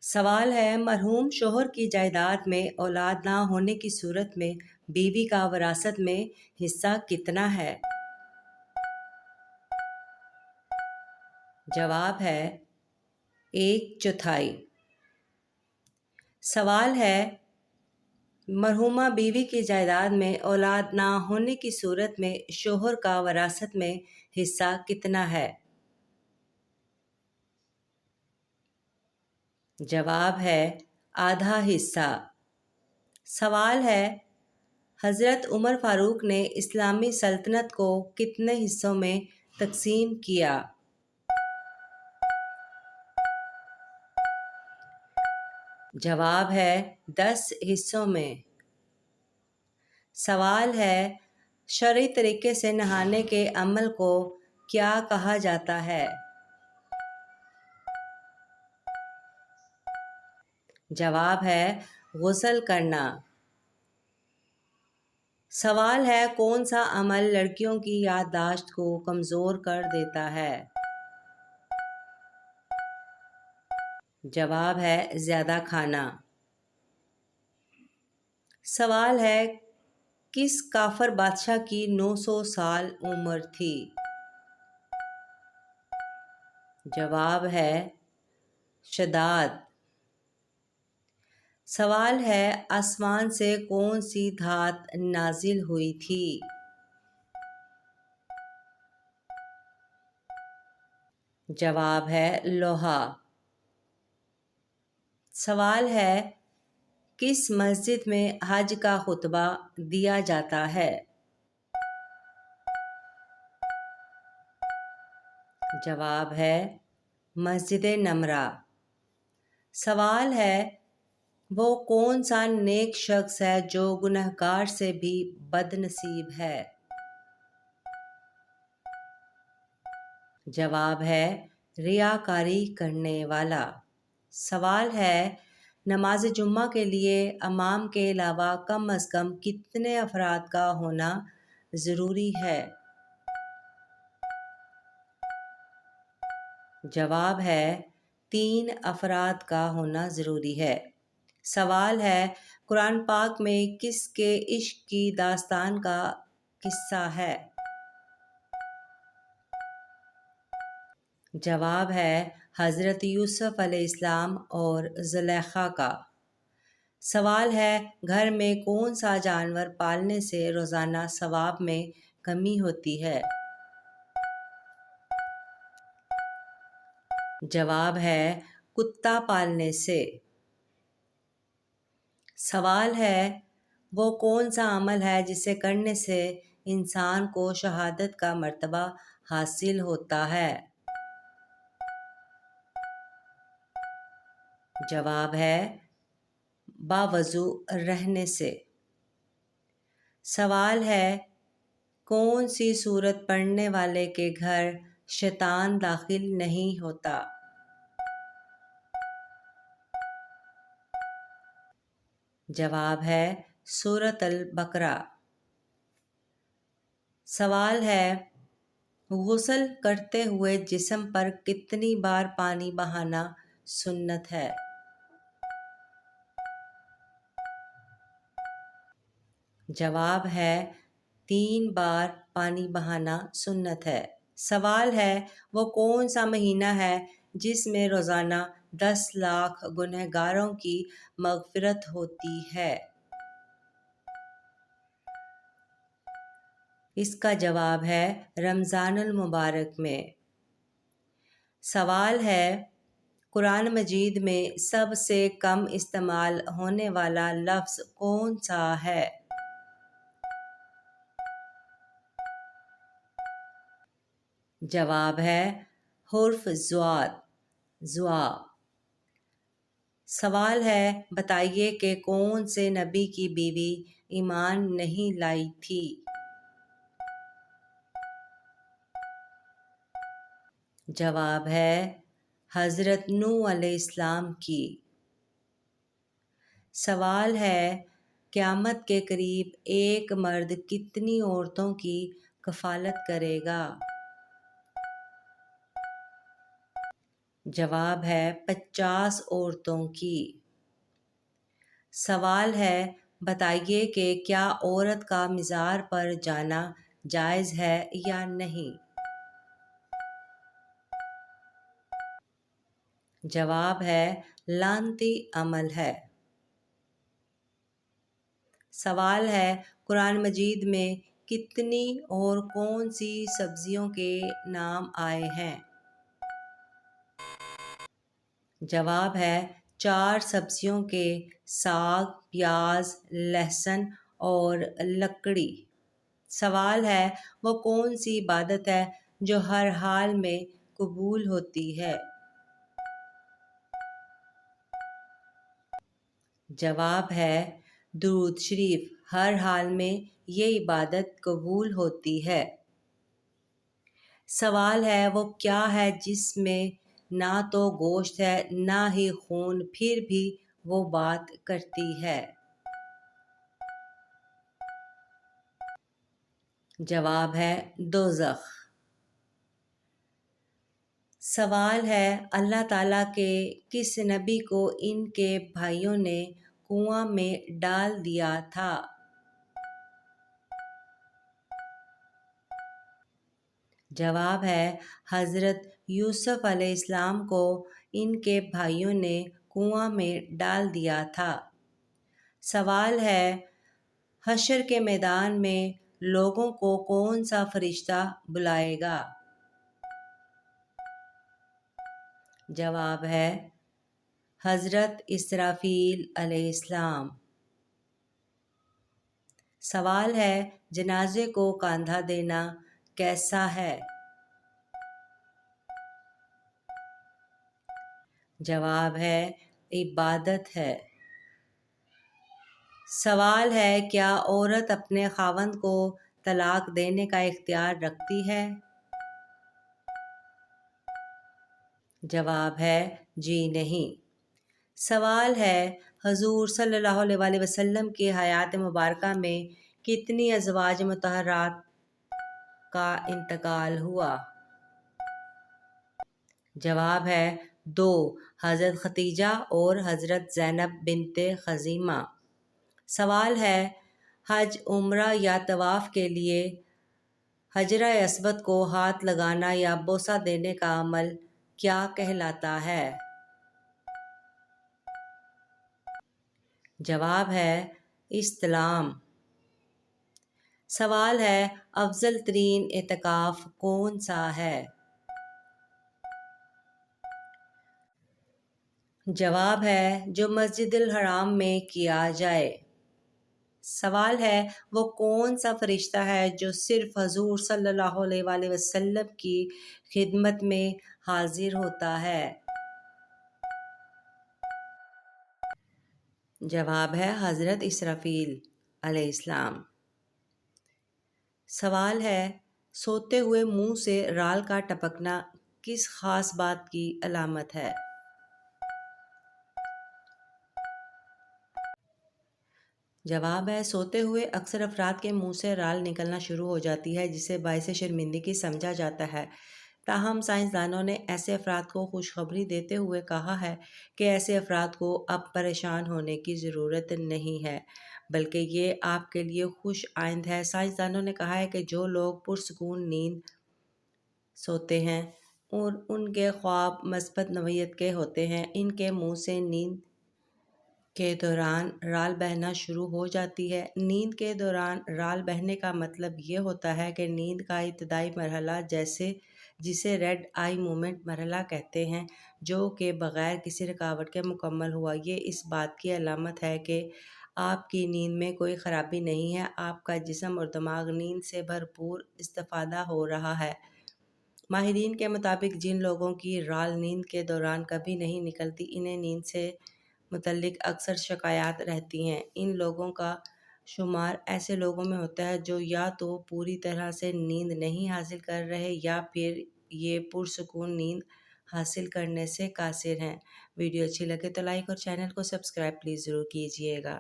سوال ہے مرحوم شوہر کی جائیداد میں اولاد نہ ہونے کی صورت میں بیوی کا وراثت میں حصہ کتنا ہے؟ جواب ہے 1/4۔ سوال ہے مرحومہ بیوی کی جائیداد میں اولاد نہ ہونے کی صورت میں شوہر کا وراثت میں حصہ کتنا ہے؟ جواب ہے آدھا حصہ۔ سوال ہے حضرت عمر فاروق نے اسلامی سلطنت کو کتنے حصوں میں تقسیم کیا؟ جواب ہے 10 حصوں میں۔ سوال ہے شرعی طریقے سے نہانے کے عمل کو کیا کہا جاتا ہے؟ جواب ہے غسل کرنا۔ سوال ہے کون سا عمل لڑکیوں کی یادداشت کو کمزور کر دیتا ہے؟ جواب ہے زیادہ کھانا۔ سوال ہے کس کافر بادشاہ کی 900 سال عمر تھی؟ جواب ہے شداد۔ سوال ہے آسمان سے کون سی دھات نازل ہوئی تھی؟ جواب ہے لوہا۔ سوال ہے کس مسجد میں حج کا خطبہ دیا جاتا ہے؟ جواب ہے مسجد نمرہ۔ سوال ہے وہ کون سا نیک شخص ہے جو گنہگار سے بھی بد نصیب ہے؟ جواب ہے ریاکاری کرنے والا۔ سوال ہے نماز جمعہ کے لیے امام کے علاوہ کم از کم کتنے افراد کا ہونا ضروری ہے؟ جواب ہے 3 افراد کا ہونا ضروری ہے۔ سوال ہے قرآن پاک میں کس کے عشق کی داستان کا قصہ ہے؟ جواب ہے حضرت یوسف علیہ السلام اور زلیخا کا۔ سوال ہے گھر میں کون سا جانور پالنے سے روزانہ ثواب میں کمی ہوتی ہے؟ جواب ہے کتا پالنے سے۔ سوال ہے وہ کون سا عمل ہے جسے کرنے سے انسان کو شہادت کا مرتبہ حاصل ہوتا ہے؟ جواب ہے باوضو رہنے سے۔ سوال ہے کون سی سورت پڑھنے والے کے گھر شیطان داخل نہیں ہوتا؟ جواب ہے سورۃ البقرہ۔ سوال ہے غسل کرتے ہوئے جسم پر کتنی بار پانی بہانا سنت ہے؟ جواب ہے 3 بار پانی بہانا سنت ہے۔ سوال ہے وہ کون سا مہینہ ہے جس میں روزانہ 10 لاکھ گنہگاروں کی مغفرت ہوتی ہے؟ اس کا جواب ہے رمضان المبارک میں۔ سوال ہے قرآن مجید میں سب سے کم استعمال ہونے والا لفظ کون سا ہے؟ جواب ہے حرف زوا۔ سوال ہے بتائیے کہ کون سے نبی کی بیوی ایمان نہیں لائی تھی؟ جواب ہے حضرت نوح علیہ السلام کی۔ سوال ہے قیامت کے قریب ایک مرد کتنی عورتوں کی کفالت کرے گا؟ جواب ہے 50 عورتوں کی۔ سوال ہے بتائیے کہ کیا عورت کا مزار پر جانا جائز ہے یا نہیں؟ جواب ہے لعنتی عمل ہے۔ سوال ہے قرآن مجید میں کتنی اور کون سی سبزیوں کے نام آئے ہیں؟ جواب ہے 4 سبزیوں کے، ساگ، پیاز، لہسن اور لکڑی۔ سوال ہے وہ کون سی عبادت ہے جو ہر حال میں قبول ہوتی ہے؟ جواب ہے درود شریف، ہر حال میں یہ عبادت قبول ہوتی ہے۔ سوال ہے وہ کیا ہے جس میں نہ تو گوشت ہے نہ ہی خون، پھر بھی وہ بات کرتی ہے؟ جواب ہے دوزخ۔ سوال ہے اللہ تعالیٰ کے کس نبی کو ان کے بھائیوں نے کنواں میں ڈال دیا تھا؟ جواب ہے حضرت یوسف علیہ السلام کو ان کے بھائیوں نے کنواں میں ڈال دیا تھا۔ سوال ہے حشر کے میدان میں لوگوں کو کون سا فرشتہ بلائے گا؟ جواب ہے حضرت اسرافیل علیہ السلام۔ سوال ہے جنازے کو کاندھا دینا کیسا ہے؟ جواب ہے عبادت ہے۔ سوال ہے کیا عورت اپنے خاوند کو طلاق دینے کا اختیار رکھتی ہے؟ جواب ہے جی نہیں۔ سوال ہے حضور صلی اللہ علیہ وآلہ وسلم کی حیات مبارکہ میں کتنی ازواج مطہرات کا انتقال ہوا؟ جواب ہے 2، حضرت خدیجہ اور حضرت زینب بنت خزیمہ۔ سوال ہے حج، عمرہ یا طواف کے لیے حجرہ اسود کو ہاتھ لگانا یا بوسہ دینے کا عمل کیا کہلاتا ہے؟ جواب ہے استلام۔ سوال ہے افضل ترین اعتکاف کون سا ہے؟ جواب ہے جو مسجد الحرام میں کیا جائے۔ سوال ہے وہ کون سا فرشتہ ہے جو صرف حضور صلی اللہ علیہ وآلہ وسلم کی خدمت میں حاضر ہوتا ہے؟ جواب ہے حضرت اسرافیل علیہ السلام۔ سوال ہے سوتے ہوئے منہ سے رال کا ٹپکنا کس خاص بات کی علامت ہے؟ جواب ہے سوتے ہوئے اکثر افراد کے منہ سے رال نکلنا شروع ہو جاتی ہے جسے باعث شرمندگی سمجھا جاتا ہے۔ تاہم سائنسدانوں نے ایسے افراد کو خوشخبری دیتے ہوئے کہا ہے کہ ایسے افراد کو اب پریشان ہونے کی ضرورت نہیں ہے، بلکہ یہ آپ کے لیے خوش آئند ہے۔ سائنسدانوں نے کہا ہے کہ جو لوگ پرسکون نیند سوتے ہیں اور ان کے خواب مثبت نوعیت کے ہوتے ہیں، ان کے منہ سے نیند کے دوران رال بہنا شروع ہو جاتی ہے۔ نیند کے دوران رال بہنے کا مطلب یہ ہوتا ہے کہ نیند کا ابتدائی مرحلہ جسے ریڈ آئی مومنٹ مرحلہ کہتے ہیں، جو کہ بغیر کسی رکاوٹ کے مکمل ہوا۔ یہ اس بات کی علامت ہے کہ آپ کی نیند میں کوئی خرابی نہیں ہے، آپ کا جسم اور دماغ نیند سے بھرپور استفادہ ہو رہا ہے۔ ماہرین کے مطابق جن لوگوں کی رال نیند کے دوران کبھی نہیں نکلتی، انہیں نیند سے متعلق اکثر شکایات رہتی ہیں۔ ان لوگوں کا شمار ایسے لوگوں میں ہوتا ہے جو یا تو پوری طرح سے نیند نہیں حاصل کر رہے یا پھر یہ پرسکون نیند حاصل کرنے سے قاصر ہیں۔ ویڈیو اچھی لگے تو لائک اور چینل کو سبسکرائب پلیز ضرور کیجیے گا۔